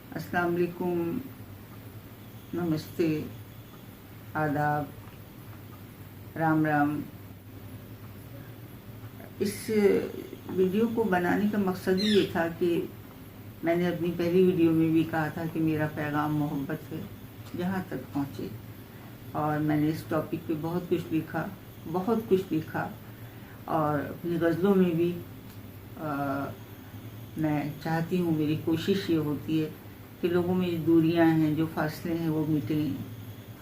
अस्सलाम वालेकुम, नमस्ते, आदाब, राम राम। इस वीडियो को बनाने का मकसद ही ये था कि मैंने अपनी पहली वीडियो में भी कहा था कि मेरा पैगाम मोहब्बत है, जहाँ तक पहुँचे। और मैंने इस टॉपिक पे बहुत कुछ लिखा और अपनी गज़लों में भी मैं चाहती हूँ, मेरी कोशिश ये होती है कि लोगों में जो दूरियां हैं, जो फासले हैं, वो मिटें।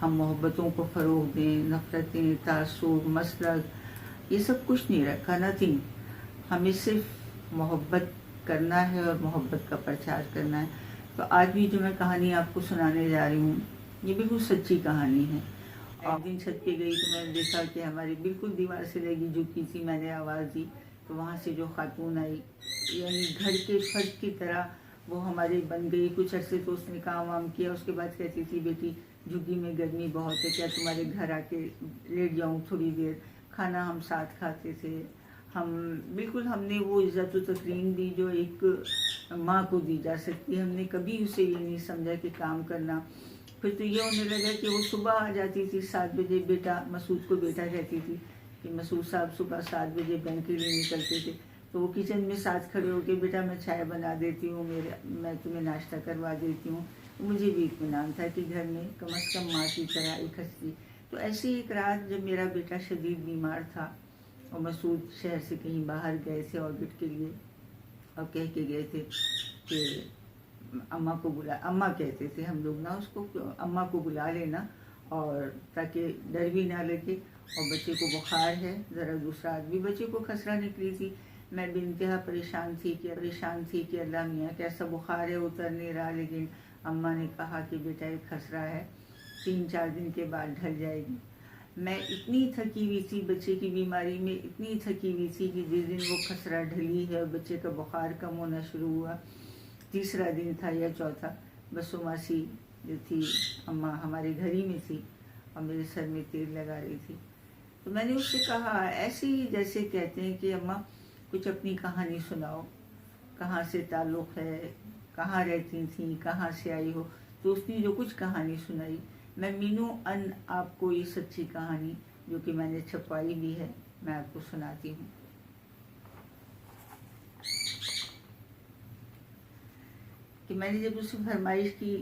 हम मोहब्बतों को फ़रोग़ दें, नफ़रतें, तासुब, मसलक, ये सब कुछ नहीं रखा, नथिंग। हमें सिर्फ मोहब्बत करना है और मोहब्बत का प्रचार करना है। तो आज भी जो मैं कहानी आपको सुनाने जा रही हूँ, ये बिल्कुल सच्ची कहानी है। एक दिन छत पे गई तो मैंने देखा कि हमारी बिल्कुल दीवार से लगी झुकी थी। मैंने आवाज़ दी तो वहाँ से जो खातून आई, यानी घर के फर्श की तरह वो हमारे बन गई। कुछ अरसे तो उसने काम वाम किया, उसके बाद कहती थी, बेटी झुग्गी में गर्मी बहुत है, क्या तुम्हारे घर आके लेट जाऊँ थोड़ी देर। खाना हम साथ खाते थे। हमने वो इज़्ज़त व तकरीम दी जो एक माँ को दी जा सकती है। हमने कभी उसे ये नहीं समझा कि काम करना। फिर तो ये होने लगा कि वो सुबह आ जाती थी 7 बजे। मसूद को बेटा कहती थी कि मसूद साहब सुबह 7 बजे बैंक के लिए निकलते थे, तो वो किचन में साथ खड़े होके, बेटा मैं चाय बना देती हूँ, मैं तुम्हें नाश्ता करवा देती हूँ। मुझे भी इत्मीनान था कि घर में कम से कम माँ की तरह एक हस्ती। तो ऐसी एक रात जब मेरा बेटा शदीद बीमार था और मसूद शहर से कहीं बाहर गए थे ऑडिट के लिए, और कह के गए थे कि अम्मा कहते थे हम लोग ना उसको, अम्मा को बुला लेना, और ताकि डर भी ना लगे। और बच्चे को बुखार है, ज़रा दूसरा आदमी बच्चे को खसरा निकली थी। मैं बेइंतहा परेशान थी कि अल्लाह मियाँ कैसा बुखार है, उतर नहीं रहा। लेकिन अम्मा ने कहा कि बेटा एक खसरा है, 3-4 दिन के बाद ढल जाएगी। मैं इतनी थकी हुई थी बच्चे की बीमारी में, इतनी थकी हुई थी कि जिस दिन वो खसरा ढली है और बच्चे का बुखार कम होना शुरू हुआ, तीसरा दिन था या चौथा, बसो मासी जो थी, अम्मा हमारे घर ही में थी और मेरे सर में तेल लगा रही थी। तो मैंने उससे कहा, ऐसे ही जैसे कहते हैं कि अम्मा कुछ अपनी कहानी सुनाओ, कहाँ से ताल्लुक़ है, कहाँ रहती थी, कहाँ से आई हो। तो उसने जो कुछ कहानी सुनाई, मैं मीनू अन आपको ये सच्ची कहानी जो कि मैंने छपवाई भी है, मैं आपको सुनाती हूँ। कि मैंने जब उससे फरमाइश की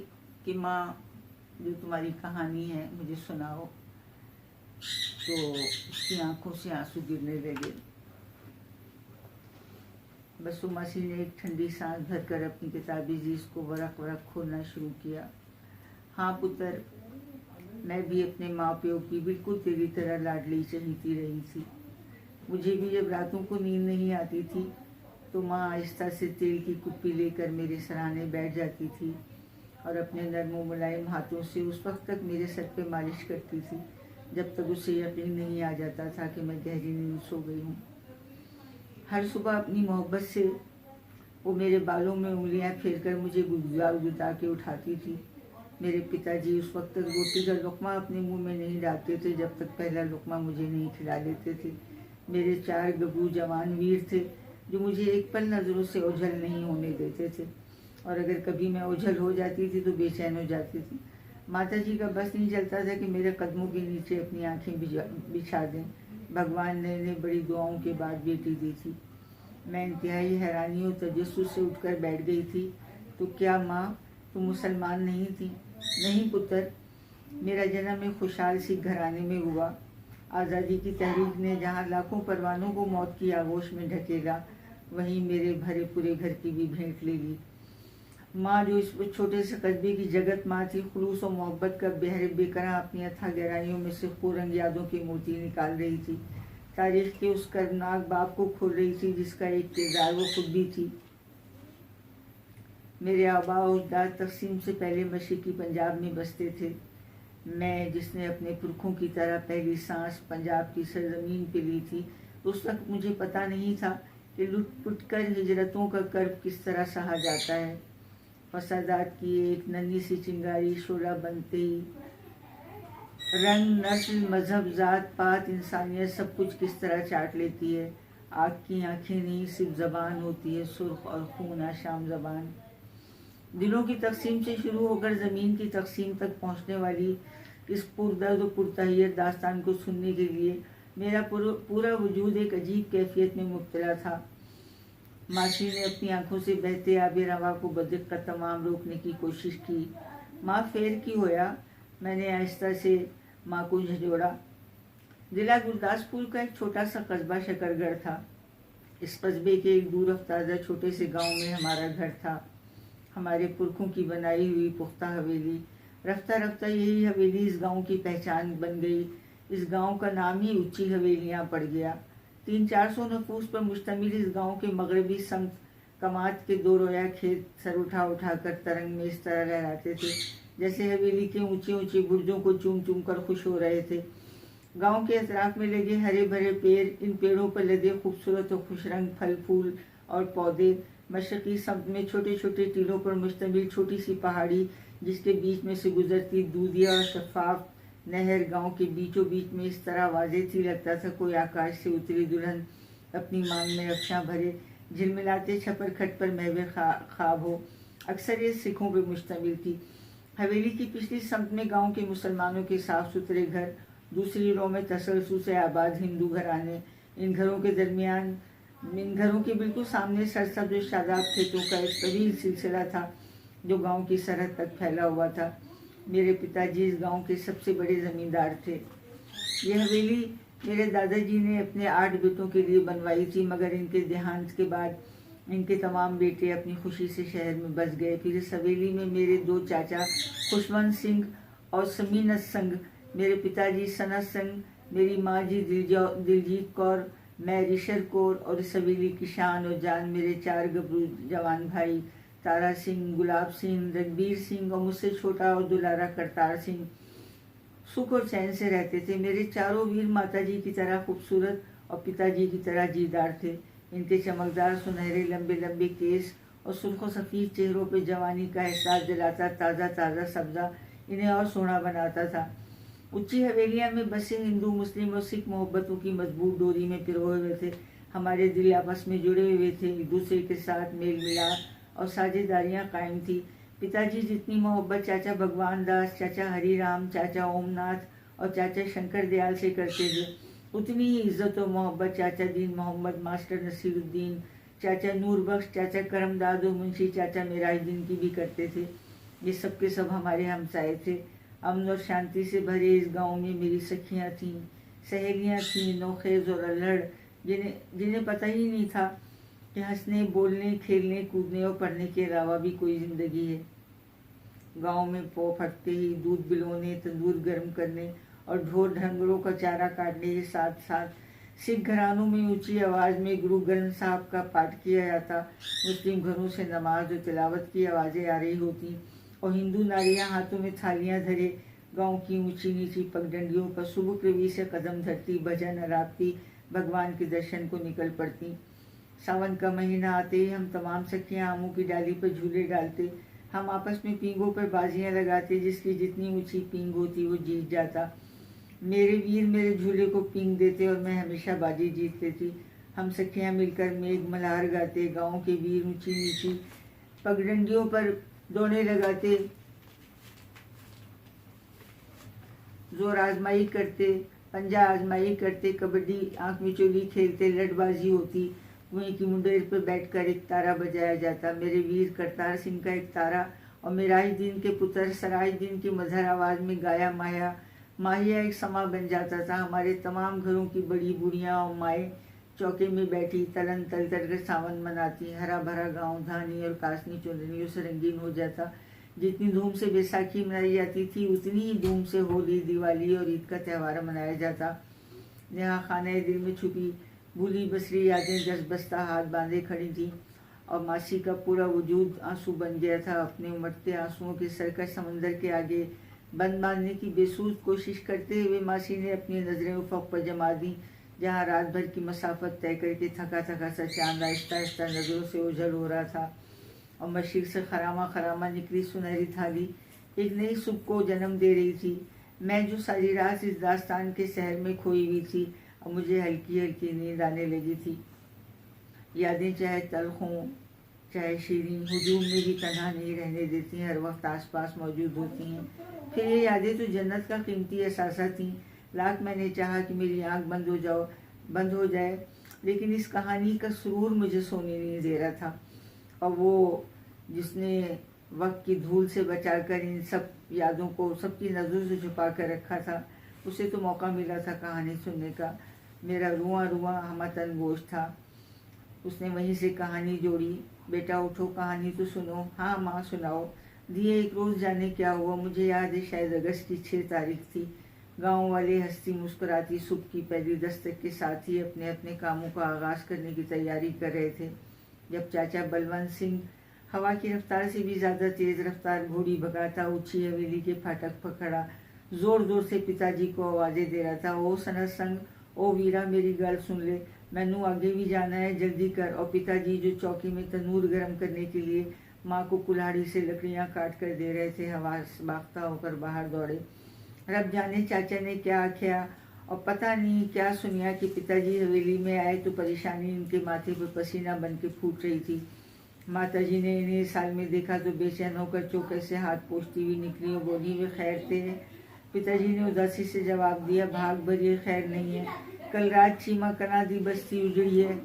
कि माँ जो तुम्हारी कहानी है मुझे सुनाओ, तो उसकी आंखों से आंसू गिरने लगे। बसु मासी ने एक ठंडी सांस भरकर अपनी किताबी जीज को वरक वरक खोलना शुरू किया। हाँ पुत्र, मैं भी अपने माँ प्यो की बिल्कुल तेरी तरह लाडली चहीती रही थी। मुझे भी जब रातों को नींद नहीं आती थी तो माँ आहिस्ता से तेल की कुप्पी लेकर मेरे सराहने बैठ जाती थी और अपने नरम मुलायम हाथों से उस वक्त तक मेरे सर पे मालिश करती थी जब तक उसे यकीन नहीं आ जाता था कि मैं गहरी नींद सो गई हूँ। हर सुबह अपनी मोहब्बत से वो मेरे बालों में उंगलियां फेरकर मुझे गुदगुदा के उठाती थी। मेरे पिताजी उस वक्त तक रोटी का लुक़मा अपने मुंह में नहीं डालते थे जब तक पहला लुक़मा मुझे नहीं खिला देते थे। मेरे 4 गबरू जवान वीर थे जो मुझे एक पल नज़रों से ओझल नहीं होने देते थे, और अगर कभी मैं ओझल हो जाती थी तो बेचैन हो जाती थी। माता जी का बस नहीं चलता था कि मेरे कदमों के नीचे अपनी आंखें बिछा दें। भगवान ने बड़ी दुआओं के बाद बेटी दी थी। मैं इंतहाई हैरानी और तजस्सुस से उठकर बैठ गई थी। तो क्या माँ, तुम मुसलमान नहीं थी? नहीं पुत्र, मेरा जन्म एक खुशहाल सी घराने में हुआ। आज़ादी की तहरीक ने जहाँ लाखों परवानों को मौत की आगोश में ढकेला, वहीं मेरे भरे पूरे घर की भी भेंट ले ली। माँ जो इस छोटे से कस्बे की जगत माँ थी, खुलूस और मोहब्बत का बेकरां अपनी अथाह गहराइयों में से पुरंग यादों की मोती निकाल रही थी। तारीख के उस कर्मनाक बाप को खोल रही थी जिसका एक किरदार वो खुद भी थी। मेरे आबा और अजदाद तकसीम से पहले मशरिकी पंजाब में बसते थे। मैं जिसने अपने पुरखों की तरह पहली सांस पंजाब की सरजमीन पे ली थी, उस वक्त मुझे पता नहीं था कि लुट पुट कर हिजरतों का कर्ब किस तरह सहा जाता है। फसादात की एक नन्ही सी चिंगारी शोला बनते ही रंग, नस्ल, मजहब, जात पात, इंसानियत सब कुछ किस तरह चाट लेती है। आग की आंखें नहीं, सिर्फ जबान होती है सुर्ख और खून आशाम जबान। دلوں کی تقسیم سے شروع ہو کر زمین کی تقسیم تک پہنچنے والی اس پردرد و پرتحیت داستان کو سننے کے لیے میرا پورا وجود ایک عجیب کیفیت میں مبتلا تھا۔ ماسی نے اپنی آنکھوں سے بہتے آب رواں کو بدقت تمام روکنے کی کوشش کی۔ ماں فیر کی ہویا، میں نے آہستہ سے ماں کو جھنجھوڑا۔ ضلع گرداسپور کا ایک چھوٹا سا قصبہ شکر گڑھ تھا۔ اس قصبے کے ایک دور افتادہ چھوٹے سے گاؤں میں ہمارا گھر تھا، ہمارے پرکھوں کی بنائی ہوئی پختہ حویلی۔ رفتہ رفتہ یہی حویلی اس گاؤں کی پہچان بن گئی۔ اس گاؤں کا نام ہی اونچی حویلیاں پڑ گیا۔ 300-400 نفوس پر مشتمل اس گاؤں کے مغربی سمت کمات کے 2 رویا کھیت سر اٹھا اٹھا کر ترنگ میں اس طرح لہراتے تھے جیسے حویلی کے اونچے اونچے برجوں کو چوم چوم کر خوش ہو رہے تھے۔ گاؤں کے اطراف میں لگے ہرے بھرے پیڑ، ان پیڑوں پر لدے خوبصورت و خوش رنگ پھل پھول اور پودے، مشرقی سمت میں چھوٹے چھوٹے ٹیلوں پر مشتمل چھوٹی سی پہاڑی جس کے بیچ میں سے گزرتی دودھیا اور شفاف نہر، گاؤں کے بیچوں بیچ میں اس طرح واضح تھی لگتا تھا کوئی آکاش سے اتری دلہن اپنی مانگ میں رکشاں بھرے جھلملاتے چھپر کھٹ پر محو خواب ہو۔ اکثر یہ سکھوں پہ مشتمل تھی۔ حویلی کی پچھلی سمت میں گاؤں کے مسلمانوں کے صاف ستھرے گھر، دوسری رو میں تسلسل سے آباد ہندو گھرانے، ان گھروں کے بالکل سامنے سرسبز و شاداب کھیتوں کا ایک طویل سلسلہ تھا جو گاؤں کی سرحد تک پھیلا ہوا تھا۔ میرے پتا جی اس گاؤں کے سب سے بڑے زمیندار تھے۔ یہ حویلی میرے دادا جی نے اپنے 8 بیٹوں کے لیے بنوائی تھی، مگر ان کے دیہانت کے بعد ان کے تمام بیٹے اپنی خوشی سے شہر میں بس گئے۔ پھر اس حویلی میں میرے 2 چاچا خوشونت سنگھ اور سمینت سنگھ، میرے پتا جی سنت سنگھ، میری ماں جی دلجیت کور، میں ریشر کور، اور اس حویلی کی شان اور جان میرے 4 گبرو جوان بھائی تارا سنگھ، گلاب سنگھ، رگبیر سنگھ اور مجھ سے چھوٹا اور دلارا کرتار سنگھ سکھ اور چین سے رہتے تھے۔ میرے چاروں ویر ماتا جی کی طرح خوبصورت اور پتا جی کی طرح جیدار تھے۔ ان کے چمکدار سنہرے لمبے لمبے کیس اور سرخ و سفید چہروں پہ جوانی کا احساس دلاتا تازہ تازہ سبزہ انہیں اور سونا بناتا تھا۔ اونچی حویلیاں میں بسے ہندو، مسلم اور سکھ محبتوں کی مضبوط ڈوری میں پروئے ہوئے تھے۔ ہمارے دل آپس میں جڑے ہوئے تھے، ایک دوسرے کے ساتھ میل ملاپ اور ساجھے داریاں قائم تھی۔ پتا جی جتنی محبت چاچا بھگوان داس، چاچا ہری رام، چاچا اوم ناتھ اور چاچا شنکر دیال سے کرتے تھے، اتنی ہی عزت و محبت چاچا دین محمد، ماسٹر نصیر الدین، چاچا نور بخش، چاچا کرم داد اور منشی چاچا میراج دین کی بھی کرتے تھے۔ یہ سب کے سب ہمارے ہمسائے تھے۔ امن اور شانتی سے بھرے اس گاؤں میں میری سکھیاں تھیں، سہیلیاں تھیں، نوخیز اور الہڑ، جنہیں پتہ ہی نہیں تھا کہ ہنسنے، بولنے، کھیلنے، کودنے اور پڑھنے کے علاوہ بھی کوئی زندگی ہے۔ گاؤں میں پو پھٹتے ہی دودھ بلونے، تندور گرم کرنے اور ڈھور ڈھنگروں کا چارہ کاٹنے کے ساتھ ساتھ سکھ گھرانوں میں اونچی آواز میں گرو گرنتھ صاحب کا پاٹھ کیا جاتا، مسلم گھروں سے نماز و تلاوت کی آوازیں آ رہی ہوتی اور ہندو ناریاں ہاتھوں میں تھالیاں دھرے گاؤں کی اونچی نیچی پگڈنڈیوں پر سبک روی سے قدم دھرتی، بھجن الاپتی بھگوان کے درشن کو نکل پڑتی۔ ساون کا مہینہ آتے ہی ہم تمام سکھیاں آموں کی ڈالی پر جھولے ڈالتے، ہم آپس میں پینگوں پر بازیاں لگاتے، جس کی جتنی اونچی پینگ ہوتی وہ جیت جاتا۔ میرے ویر میرے جھولے کو پینگ دیتے اور میں ہمیشہ بازی جیت لیتی۔ ہم سکھیاں مل کر میگھ ملہار گاتے، گاؤں کے ویر اونچی نیچی پگڈنڈیوں پر دوڑیں لگاتے، زور آزمائی کرتے، پنجہ آزمائی کرتے، کبڈی آنکھ مچولی کھیلتے، لٹ بازی ہوتی، کنویں کی منڈیر پر بیٹھ کر ایک تارا بجایا جاتا۔ میرے ویر کرتار سنگھ کا ایک تارا اور میراج دین کے پتر سراج دین کی مدھر آواز میں گایا ماہیا ایک سما بن جاتا تھا۔ ہمارے تمام گھروں کی بڑی بوڑھیاں اور مائیں چوکے میں بیٹھی تلن تل تل کر ساون مناتی۔ ہرا بھرا گاؤں دھانی اور کاسنی چندریوں سے رنگین ہو جاتا۔ جتنی دھوم سے بیساکھی منائی جاتی تھی اتنی ہی دھوم سے ہولی، دیوالی اور عید کا تہوار منایا جاتا۔ یہاں خانہ دل میں چھپی بھولی بسری یادیں 10 بستہ ہاتھ باندھے کھڑی تھیں اور ماسی کا پورا وجود آنسو بن گیا تھا۔ اپنے امٹتے آنسوؤں کے سرکش سمندر کے آگے بند باندھنے کی بے سود کوشش کرتے ہوئے ماسی نے اپنی نظریں افق پر جما دیں، جہاں رات بھر کی مسافت طے کر کے تھکا تھکا سا چاند آہستہ آہستہ نظروں سے اوجھل ہو رہا تھا اور مشرق سے خراما خراما نکلی سنہری تھالی ایک نئی صبح کو جنم دے رہی تھی۔ میں جو ساری رات اس داستان کے سحر میں کھوئی ہوئی تھی، اب مجھے ہلکی ہلکی نیند آنے لگی تھی۔ یادیں چاہے تلخ ہوں चाहे शीरीं हुजूम में भी तन्हा नहीं रहने देती हैं, हर वक्त आस पास मौजूद होती हैं। फिर ये यादें तो जन्नत का कीमती एहसासा थी। लाख मैंने चाहा कि मेरी आँख बंद हो जाए, लेकिन इस कहानी का सुरूर मुझे सोने नहीं दे रहा था। और वो जिसने वक्त की धूल से बचाकर इन सब यादों को सबकी नज़रों से छुपा कर रखा था, उसे तो मौका मिला था कहानी सुनने का। मेरा रुआं रुआं हमतन गोश था। उसने वहीं से कहानी जोड़ी। बेटा उठो, कहानी तो सुनो। हाँ माँ सुनाओ। दिए एक रोज़ जाने क्या हुआ, मुझे याद है शायद अगस्त की 6 तारीख थी। गांव वाले हंसती मुस्कुराती सुबह की पहली दस्तक के साथ ही अपने अपने कामों का आगाज़ करने की तैयारी कर रहे थे, जब चाचा बलवंत सिंह हवा की रफ्तार से भी ज़्यादा तेज़ रफ्तार घोड़ी भगाता ऊंची हवेली के फाटक पर खड़ा ज़ोर ज़ोर से पिताजी को आवाज़ें दे रहा था। ओ सनत संग, ओ वीरा, मेरी गल सुन ले, मैनू आगे भी जाना है, जल्दी कर। और पिताजी जो चौकी में तनूर गर्म करने के लिए माँ को कुल्हाड़ी से लकड़ियाँ काट कर दे रहे थे, हवास भागता होकर बाहर दौड़े। रब जाने चाचा ने क्या आख्या और पता नहीं क्या सुनिया कि पिताजी हवेली में आए तो परेशानी इनके माथे पर पसीना बन के फूट रही थी। माताजी ने इन्हें साल में देखा तो बेचैन होकर चौके से हाथ पोंछती हुई निकली और बोली, वे खैर थे। पिताजी ने उदासी से जवाब दिया, भाग भरी खैर नहीं है, कल रात चीमा कना दी बस्ती उजड़ी है।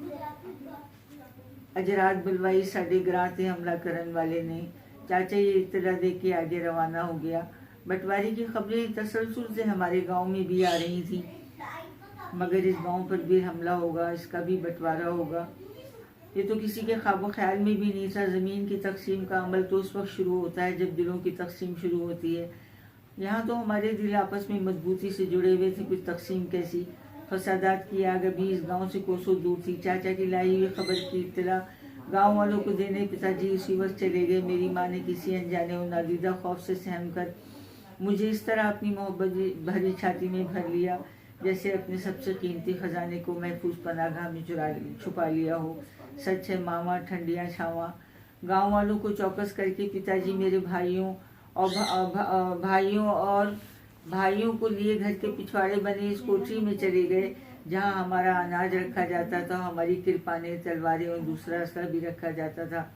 अज रात बुलवाई साढ़े ग्रां ते हमला करन वाले ने। चाचा ये इत्तला दे के आगे रवाना हो गया। बंटवारे की खबरें तसलसल से हमारे गांव में भी आ रही थी, मगर इस गांव पर भी हमला होगा, इसका भी बंटवारा होगा, ये तो किसी के ख्वाबो ख्याल में भी नहीं था। ज़मीन की तकसीम का अमल तो उस वक्त शुरू होता है जब दिलों की तकसीम शुरू होती है। यहाँ तो हमारे दिल आपस में मजबूती से जुड़े हुए थे, कुछ तकसीम कैसी। फसादात की आग अभी इस गांव से कोसों दूर थी। चाचा की लाई हुई खबर की इत्तला गांव वालों को देने पिताजी उसी वक्त चले गए। मेरी माँ ने किसी अनजाने और नादीदा खौफ से सहम कर मुझे इस तरह अपनी मोहब्बत भरी छाती में भर लिया जैसे अपने सबसे कीमती खजाने को महफूज पनाहगाह में छुपा लिया हो। सच है मामा, ठंडियाँ छावा। गांव वालों को चौकस करके पिताजी मेरे भाइयों को लिए घर के पिछवाड़े बने इस कोठरी में चले गए जहां हमारा अनाज रखा जाता था, हमारी किरपानें, तलवारें और दूसरा असला भी रखा जाता था।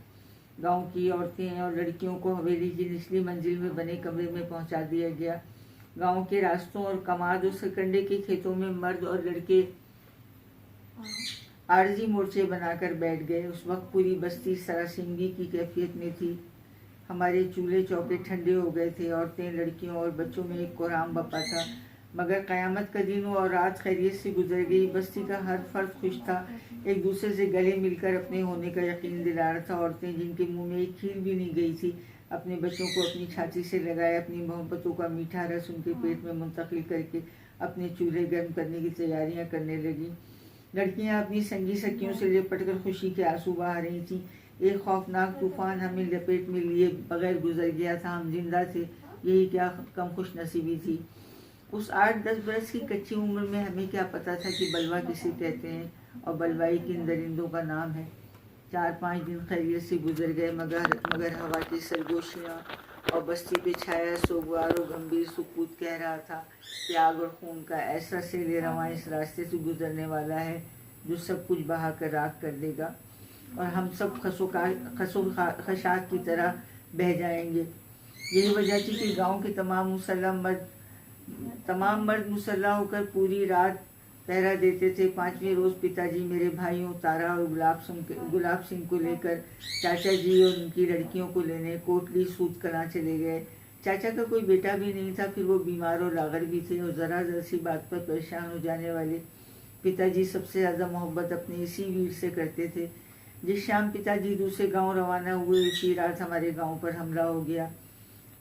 गांव की औरतें और लड़कियों को हवेली की निचली मंजिल में बने कमरे में पहुंचा दिया गया। गांव के रास्तों और कमाद और सरकंडे के खेतों में मर्द और लड़के आरजी मोर्चे बनाकर बैठ गए। उस वक्त पूरी बस्ती सरासिंगी की कैफियत में थी। हमारे चूल्हे चौके ठंडे हो गए थे। औरतें, लड़कियों और बच्चों में एक कोहराम बपा था। मगर क़यामत का दिन और रात खैरियत से गुजर गई। बस्ती का हर फर्द खुश था, एक दूसरे से गले मिलकर अपने होने का यकीन दिला रहा था। औरतें जिनके मुंह में एक खीर भी नहीं गई थी, अपने बच्चों को अपनी छाती से लगाए अपनी मोहब्बतों का मीठा रस उनके पेट में मुंतकिल करके अपने चूल्हे गर्म करने की तैयारियां करने लगी। लड़कियां अपनी संगी सखियों से लिपटकर खुशी के आंसू बहा रही थीं। एक खौफनाक तूफान हमें लपेट में लिए बगैर गुजर गया था। हम जिंदा थे, यही क्या कम खुश नसीबी थी। उस 8-10 बरस की कच्ची उम्र में हमें क्या पता था कि बलवा किसे कहते हैं और बलवाई किन दरिंदों का नाम है। 4-5 दिन खैरियत से गुजर गए, मगर हवा की सरगोशियाँ और बस्ती पे छाया सोगवार और गंभीर सुकूत कह रहा था कि आग और खून का ऐसा सेले रवां इस रास्ते से गुजरने वाला है जो सब कुछ बहा कर राख कर देगा और हम सब खशाक की तरह बह जाएंगे। यही वजह थी कि गांव के तमाम मर्द मुसल्ला होकर पूरी रात पहरा देते थे। 5वें रोज़ पिताजी मेरे भाइयों तारा और गुलाब सिंह को लेकर चाचा जी और उनकी लड़कियों को लेने कोटली सूद कलां चले गए। चाचा का कोई बेटा भी नहीं था, फिर वो बीमार और लागर भी थे और ज़रा सी बात पर परेशान हो जाने वाले। पिताजी सबसे ज़्यादा मोहब्बत अपने इसी वीर से करते थे। जिस शाम पिताजी दूसरे गांव रवाना हुए, इसी रात हमारे गांव पर हमला हो गया।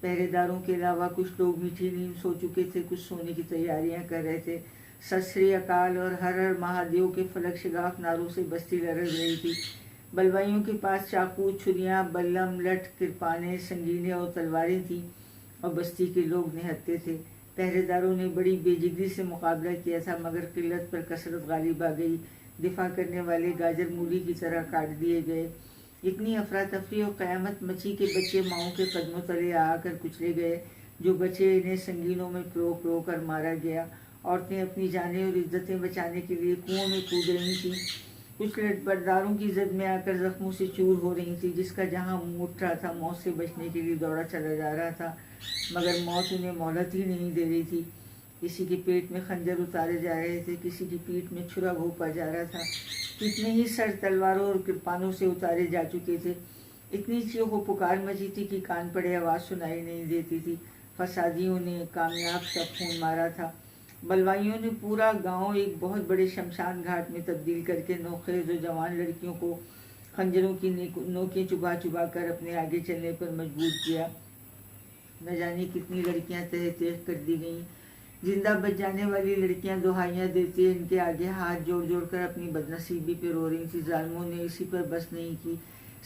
पहरेदारों के अलावा कुछ लोग मीठी नींद सो चुके थे, कुछ सोने की तैयारियां कर रहे थे। सत श्री अकाल और हर हर महादेव के फलक शिगाफ नारों से बस्ती लरज रही थी। बलवाइयों के पास चाकू, छुरियां, बल्लम, लठ, किरपानें, संगीनें और तलवारें थीं और बस्ती के लोग निहत्ते थे। पहरेदारों ने बड़ी बेजिगरी से मुकाबला किया था, मगर किल्लत पर कसरत गालिब आ गई। दिफा करने वाले गाजर मूली की तरह काट दिए गए। इतनी अफरा तफरी और क़यामत मची के बच्चे माओं के कदमों तले आकर कुचले गए। जो बचे इन्हें संगीनों में प्रो कर मारा गया। औरतें अपनी जानें और इज्जतें बचाने के लिए कुओं में कूद रही थीं। کچھ لٹبرداروں کی زد میں آ کر زخموں سے چور ہو رہی تھی، جس کا جہاں منہ اٹھ رہا تھا موت سے بچنے کے لیے دوڑا چلا جا رہا تھا، مگر موت انہیں مہلت ہی نہیں دے رہی تھی۔ کسی کے پیٹ میں خنجر اتارے جا رہے تھے، کسی کی پیٹھ میں چھرا گھونپا جا رہا تھا، کتنے ہی سر تلواروں اور کرپانوں سے اتارے جا چکے تھے۔ اتنی چیخ و پکار مچی تھی کہ کان پڑے آواز سنائی نہیں دیتی تھی۔ فسادیوں نے کامیاب سب خون مارا تھا۔ بلوائیوں نے پورا گاؤں ایک بہت بڑے شمشان گھاٹ میں تبدیل کر کے نوخیز و جوان لڑکیوں کو خنجروں کی نوکیں چبا چبا کر اپنے آگے چلنے پر مجبور کیا۔ نہ جانے کتنی لڑکیاں تہہ تیغ کر دی گئیں۔ زندہ بچ جانے والی لڑکیاں دہائیاں دیتی ان کے آگے ہاتھ جوڑ جوڑ کر اپنی بدنصیبی پہ رو رہی تھی۔ ظالموں نے اسی پر بس نہیں کی،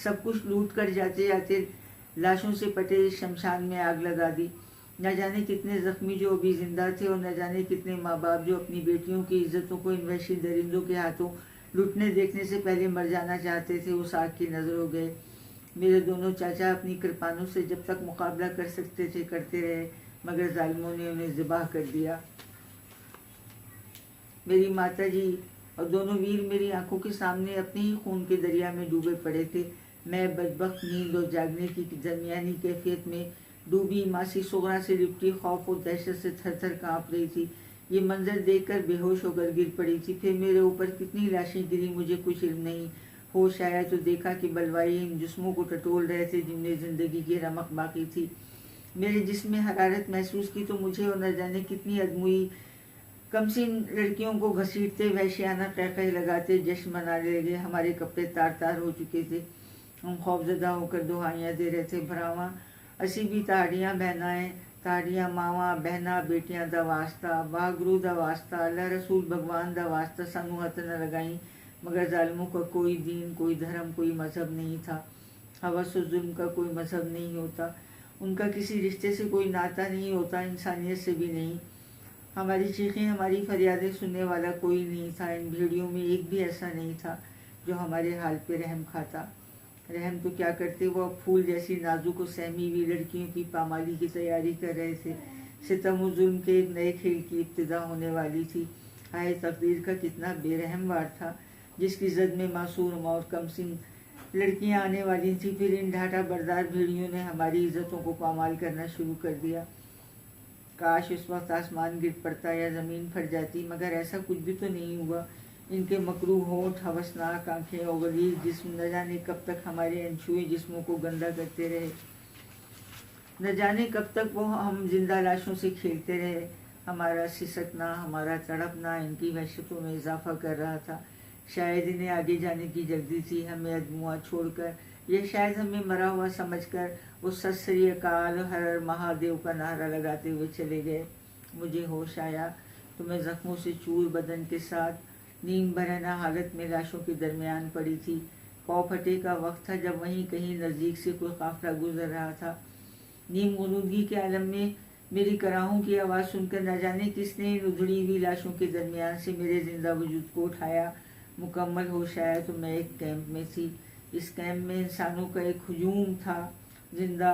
سب کچھ لوٹ کر جاتے جاتے لاشوں سے پٹے شمشان میں آگ لگا دی۔ نہ جانے کتنے زخمی جو ابھی زندہ تھے، اور نہ جانے کتنے ماں باپ جو اپنی بیٹیوں کی عزتوں کو ان وحشی درندوں کے ہاتھوں لٹنے دیکھنے سے پہلے مر جانا چاہتے تھے، اس آگ کی نظر ہو گئے۔ میرے دونوں چاچا اپنی کرپانوں سے جب تک مقابلہ کر سکتے تھے کرتے رہے، مگر ظالموں نے انہیں ذبح کر دیا۔ میری ماتا جی اور دونوں ویر میری آنکھوں کے سامنے اپنے ہی خون کے دریا میں ڈوبے پڑے تھے۔ میں بدبخت نیند اور جاگنے کی درمیانی کیفیت میں ڈوبی ماسی سغرا سے لپٹی خوف اور دہشت سے تھر تھر کانپ رہی تھی۔ یہ منظر دیکھ کر بے ہوش ہو کر گر پڑی تھی۔ پھر میرے اوپر کتنی لاشیں گری مجھے کچھ علم نہیں۔ ہوش آیا تو دیکھا کہ بلوائی ان جسموں کو ٹٹول رہے تھے جن میں زندگی کی رمق باقی تھی۔ میرے جسم میں حرارت محسوس کی تو مجھے اور نہ جانے کتنی ادموئی کمسن لڑکیوں کو گھسیٹتے وحشیانہ قہقہے لگاتے جشن منانے لگے۔ ہمارے کپڑے تار تار ہو چکے تھے، ہم خوفزدہ ہو کر دہائیاں دے رہے تھے۔ بھراواں اسی بھی تاڑیاں بہنائیں، تاڑیاں ماواں بہنا بیٹیاں دا واسطہ، واگرو دا واسطہ، اللہ رسول بھگوان دا واسطہ سانو ہتھ نہ لگائیں۔ مگر ظالموں کا کوئی دین، کوئی دھرم، کوئی مذہب نہیں تھا۔ ہوس و ظلم کا کوئی مذہب نہیں ہوتا، ان کا کسی رشتے سے کوئی ناطہ نہیں ہوتا، انسانیت سے بھی نہیں۔ ہماری چیخیں، ہماری فریادیں سننے والا کوئی نہیں تھا۔ ان بھیڑیوں میں ایک بھی ایسا نہیں تھا جو ہمارے حال پہ رحم کھاتا۔ رحم تو کیا کرتے، وہ اب پھول جیسی نازک و سہمی ہوئی لڑکیوں کی پامالی کی تیاری کر رہے تھے۔ ستم و ظلم کے ایک نئے کھیل کی ابتدا ہونے والی تھی۔ ہائے تقدیر کا کتنا بے رحم وار تھا، جس کی زد میں معصوم اور کمسن لڑکیاں آنے والی تھیں۔ پھر ان ڈھاٹا بردار بھیڑیوں نے ہماری عزتوں کو پامال کرنا شروع کر دیا۔ کاش اس وقت آسمان گر پڑتا یا زمین پھٹ جاتی، مگر ایسا کچھ بھی تو نہیں ہوا۔ ان کے مکروہ ہونٹ، ہوسناک آنکھیں اور غلیظ جسم نہ جانے کب تک ہمارے انچھوئے جسموں کو گندا کرتے رہے، نہ جانے کب تک وہ ہم زندہ لاشوں سے کھیلتے رہے۔ ہمارا سسکنا، ہمارا تڑپنا ان کی وحشتوں میں اضافہ کر رہا تھا۔ شاید انہیں آگے جانے کی جلدی تھی، ہمیں ادموا چھوڑ کر، یا شاید ہمیں مرا ہوا سمجھ کر وہ ست سری اکال ہر ہر مہادیو کا نعرہ لگاتے ہوئے چلے گئے۔ مجھے ہوش آیا تو میں زخموں سے چور بدن کے ساتھ نیم بھرنا حالت میں لاشوں کے درمیان پڑی تھی۔ پاؤ پھٹے کا وقت تھا جب وہیں کہیں نزدیک سے کوئی قافلہ گزر رہا تھا۔ نیم غنودگی کے عالم میں میری کراہوں کی آواز سن کر نہ جانے کس نے ان ادھڑی ہوئی لاشوں کے درمیان سے میرے زندہ وجود کو اٹھایا۔ مکمل ہوش آیا تو میں ایک کیمپ میں تھی۔ اس کیمپ میں انسانوں کا ایک ہجوم تھا، زندہ،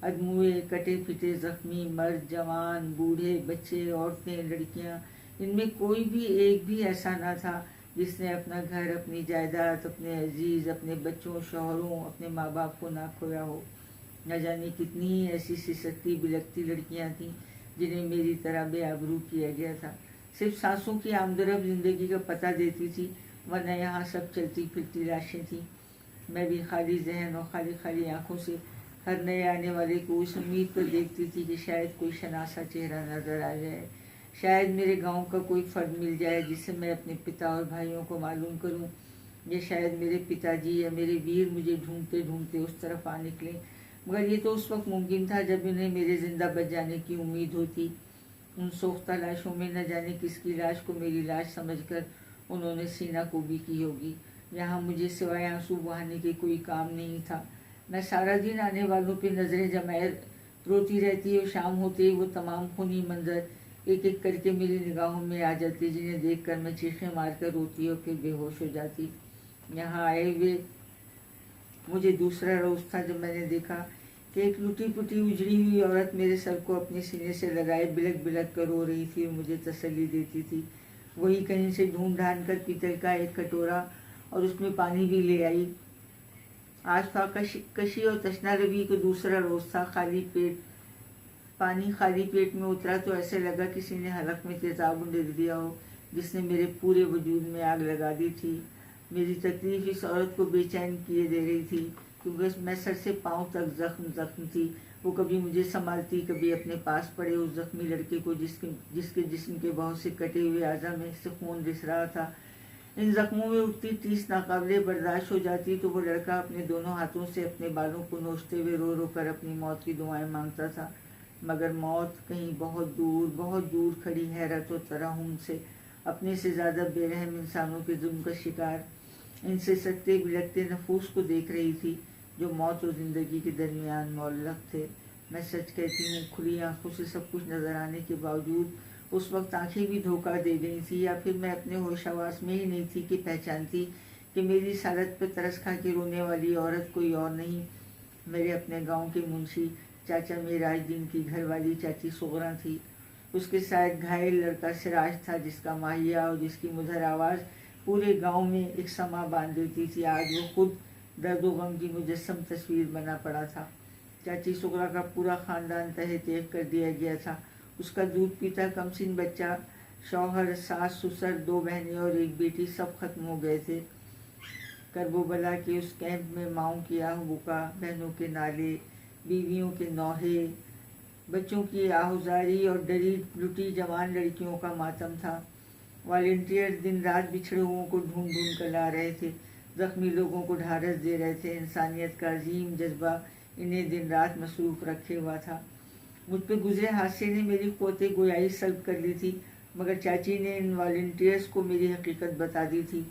ادموئے، کٹے پھٹے زخمی، مرد، جوان، بوڑھے، بچے، عورتیں، لڑکیاں، ان میں کوئی بھی ایک بھی ایسا نہ تھا جس نے اپنا گھر، اپنی جائیداد، اپنے عزیز، اپنے بچوں، شوہروں، اپنے ماں باپ کو نہ کھویا ہو۔ نہ جانے کتنی ہی ایسی سسکتی بلکتی لڑکیاں تھیں جنہیں میری طرح بے آبرو کیا گیا تھا۔ صرف سانسوں کی آمدرب زندگی کا پتہ دیتی تھی، ورنہ یہاں سب چلتی پھرتی لاشیں تھیں۔ میں بھی خالی ذہن اور خالی خالی آنکھوں سے ہر نئے آنے والے کو اس امید پر دیکھتی تھی کہ شاید کوئی شناسا چہرہ نظر آ جائے، شاید میرے گاؤں کا کوئی فرد مل جائے جس سے میں اپنے پتا اور بھائیوں کو معلوم کروں، یا شاید میرے پتا جی یا میرے ویر مجھے ڈھونڈتے ڈھونڈتے اس طرف آ نکلیں۔ مگر یہ تو اس وقت ممکن تھا جب انہیں میرے زندہ بچ جانے کی امید ہوتی۔ ان سوختہ لاشوں میں نہ جانے کس کی لاش کو میری لاش سمجھ کر انہوں نے سینہ کوبی کی ہوگی۔ یہاں مجھے سوائے آنسو بہانے کے کوئی کام نہیں تھا۔ میں سارا دن آنے والوں پہ نظریں جمائے روتی رہتی اور شام ہوتے وہ تمام خونی منظر ایک ایک کر کے میری نگاہوں میں آ جاتے، جنہیں دیکھ کر میں چیخیں مار کر روتی اور پھر بے ہوش ہو جاتی۔ یہاں آئے ہوئے مجھے دوسرا روز تھا جب میں نے دیکھا کہ ایک لٹی پٹی اجڑی ہوئی عورت میرے سر کو اپنے سینے سے لگائے بلک بلک کر رو رہی تھی اور مجھے تسلی دیتی تھی۔ وہی کہیں سے ڈھونڈ ڈھانڈ کر پیتل کا ایک کٹورا और उसमें पानी भी ले आई। आज कशी और तशना रवि को दूसरा रोज था। पानी खाली पेट में उतरा तो ऐसे लगा किसी ने हलक में तेजाब उंडेल दिया हो, जिसने मेरे पूरे वजूद में आग लगा दी थी। मेरी तकलीफ इस औरत को बेचैन किए दे रही थी, क्योंकि मैं सर से पांव तक जख्म थी। वो कभी मुझे संभालती, कभी अपने पास पड़े उस जख्मी लड़के को जिसके जिस्म के बहुत से कटे हुए आज़ा में से खून रिस रहा था। इन जख्मों में उठती टीस नाकाबिले बर्दाश्त हो जाती तो वो लड़का अपने दोनों हाथों से अपने बालों को नोचते हुए रो रो कर अपनी मौत की दुआएं मांगता था। मगर मौत कहीं बहुत दूर खड़ी हैरत और तरहम से अपने से ज़्यादा बेरहम इंसानों के जुल्म का शिकार इनसे सटते बिलखते नफूस को देख रही थी, जो मौत और ज़िंदगी के दरमियान मौलक थे। मैं सच कहती हूँ, खुली आंखों से सब कुछ नजर आने के बावजूद उस वक्त आंखें भी धोखा दे गई थी, या फिर मैं अपने होशावास में ही नहीं थी कि पहचानती कि मेरी इस हालत पर तरस खा के रोने वाली औरत कोई और नहीं, मेरे अपने गांव के मुंशी चाचा मेराज दिन की घर वाली चाची सुगरा थी। उसके साथ घायल लड़का सिराज था, जिसका माहिया और जिसकी मधुर आवाज़ पूरे गांव में एक समा बांध देती थी। आज वो खुद दर्द गम की मुजस्सम तस्वीर बना पड़ा था। चाची सुगरा का पूरा खानदान तहे तेज कर दिया गया था। उसका दूध पीता कमसिन बच्चा, शौहर, सास, ससुर, 2 बहनें और एक बेटी सब खत्म हो गए थे। करबोबला के उस कैंप में माओं की आहबुका, बहनों के नाले, बीवियों के नौहे, बच्चों की आहुजारी और डरी लुटी जवान लड़कियों का मातम था। वॉलंटियर दिन रात बिछड़े हुओं को ढूंढ ढूंढ कर ला रहे थे, जख्मी लोगों को ढाढ़स दे रहे थे। इंसानियत का अजीम जज्बा इन्हें दिन रात मसरूफ रखे हुआ था। मुझ पर गुजरे हादसे ने मेरी क़ुव्वत गोयाई सल्ब कर ली थी, मगर चाची ने इन वॉलंटियर्स को मेरी हकीकत बता दी थी।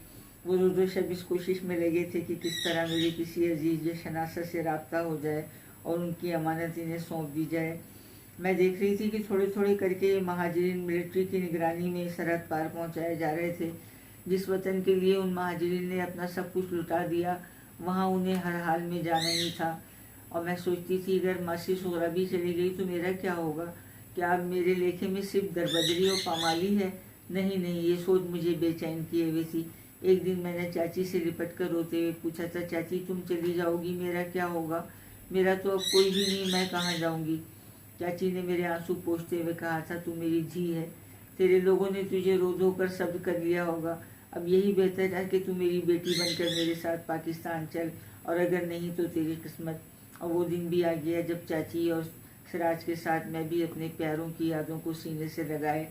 वो रोज़ो शब इस कोशिश में लगे थे कि किस तरह मेरे किसी अजीज या शनासा से रब्ता हो जाए और उनकी अमानत इन्हें सौंप दी जाए। मैं देख रही थी कि थोड़े थोड़े करके ये महाजरीन मिलिट्री की निगरानी में सरहद पार पहुंचाए जा रहे थे। जिस वतन के लिए उन महाजरीन ने अपना सब कुछ लुटा दिया, वहाँ उन्हें हर हाल में जाना ही था। और मैं सोचती थी, अगर मासी सुगरा भी चली गई तो मेरा क्या होगा? क्या अब मेरे लेखे में सिर्फ दरबदरी और पामाली है? नहीं, ये सोच मुझे बेचैन किए हुए थी। एक दिन मैंने चाची से लिपट कर रोते हुए पूछा था, चाची तुम चली जाओगी, मेरा क्या होगा? मेरा तो अब कोई भी नहीं, मैं कहाँ जाऊँगी? चाची ने मेरे आंसू पोंछते हुए कहा था, तू मेरी धी है, तेरे लोगों ने तुझे रो धो कर सब्र कर लिया होगा। अब यही बेहतर है कि तू मेरी बेटी बनकर मेरे साथ पाकिस्तान चल, और अगर नहीं तो तेरी किस्मत। और वो दिन भी आ गया जब चाची और सिराज के साथ मैं भी अपने प्यारों की यादों को सीने से लगाए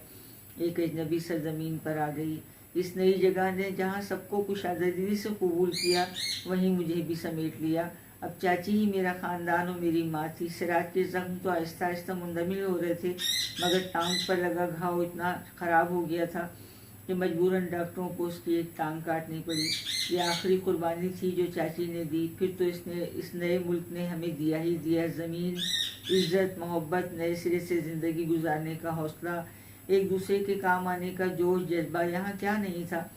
एक अजनबी सरजमीन पर आ गई। इस नई जगह ने जहाँ सबको कुशादगी से कबूल किया, वहीं मुझे भी समेट लिया। अब चाची ही मेरा खानदान और मेरी माँ थी। सिराज के जख्म तो आहिस्ता आहिस्ता मुंदमिल हो रहे थे, मगर टांग पर लगा घाव इतना ख़राब हो गया था कि मजबूरन डॉक्टरों को उसकी एक टांग काटनी पड़ी। ये आखिरी कुर्बानी थी जो चाची ने दी। फिर तो इस नए मुल्क ने हमें दिया ही दिया, ज़मीन, इज्जत, मोहब्बत, नए सिरे से ज़िंदगी गुजारने का हौसला, एक दूसरे के काम आने का जोश, जज्बा। यहाँ क्या नहीं था?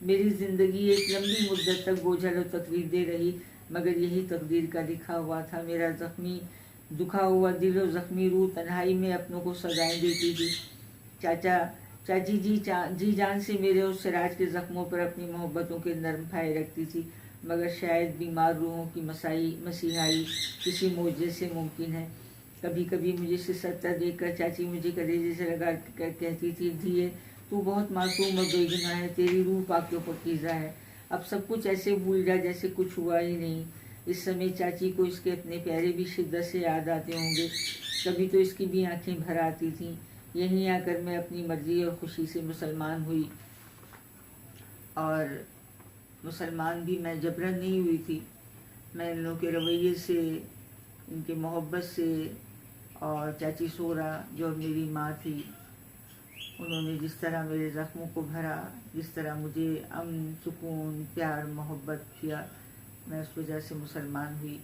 मेरी ज़िंदगी एक लंबी मुद्दत तक बोझल और तकलीफदेह रही, मगर यही तकदीर का लिखा हुआ था। मेरा जख्मी दुखा हुआ दिल और जख्मी रूह तन्हाई में अपनों को सजाएं देती थी। चाची जी जान से मेरे और सिराज के जख्मों पर अपनी मोहब्बतों के नरम फाये रखती थी, मगर शायद बीमार रूहों की मसीहाई किसी मोजे से मुमकिन है। कभी कभी मुझे सिसकता देखकर चाची मुझे कलेजे से लगा कर कहती थी, धिये तू बहुत मासूम और बेगुनाह है, तेरी रूह पाक और पकीज़ा है, अब सब कुछ ऐसे भूल जा जैसे कुछ हुआ ही नहीं। इस समय चाची को इसके अपने प्यारे भी शिद्दत से याद आते होंगे। कभी तो इसकी भी आंखें भर आती थीं। यहीं आकर मैं अपनी मर्जी और खुशी से मुसलमान हुई, और मुसलमान भी मैं जबरन नहीं हुई थी। मैं इन लोगों के रवैये से, इनके मोहब्बत से, और चाची सोरा जो मेरी माँ थी, उन्होंने जिस तरह मेरे ज़ख्मों को भरा, जिस तरह मुझे अमन, सुकून, प्यार, मोहब्बत किया, मैं उस वजह से मुसलमान हुई,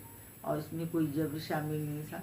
और इसमें कोई जबर शामिल नहीं था।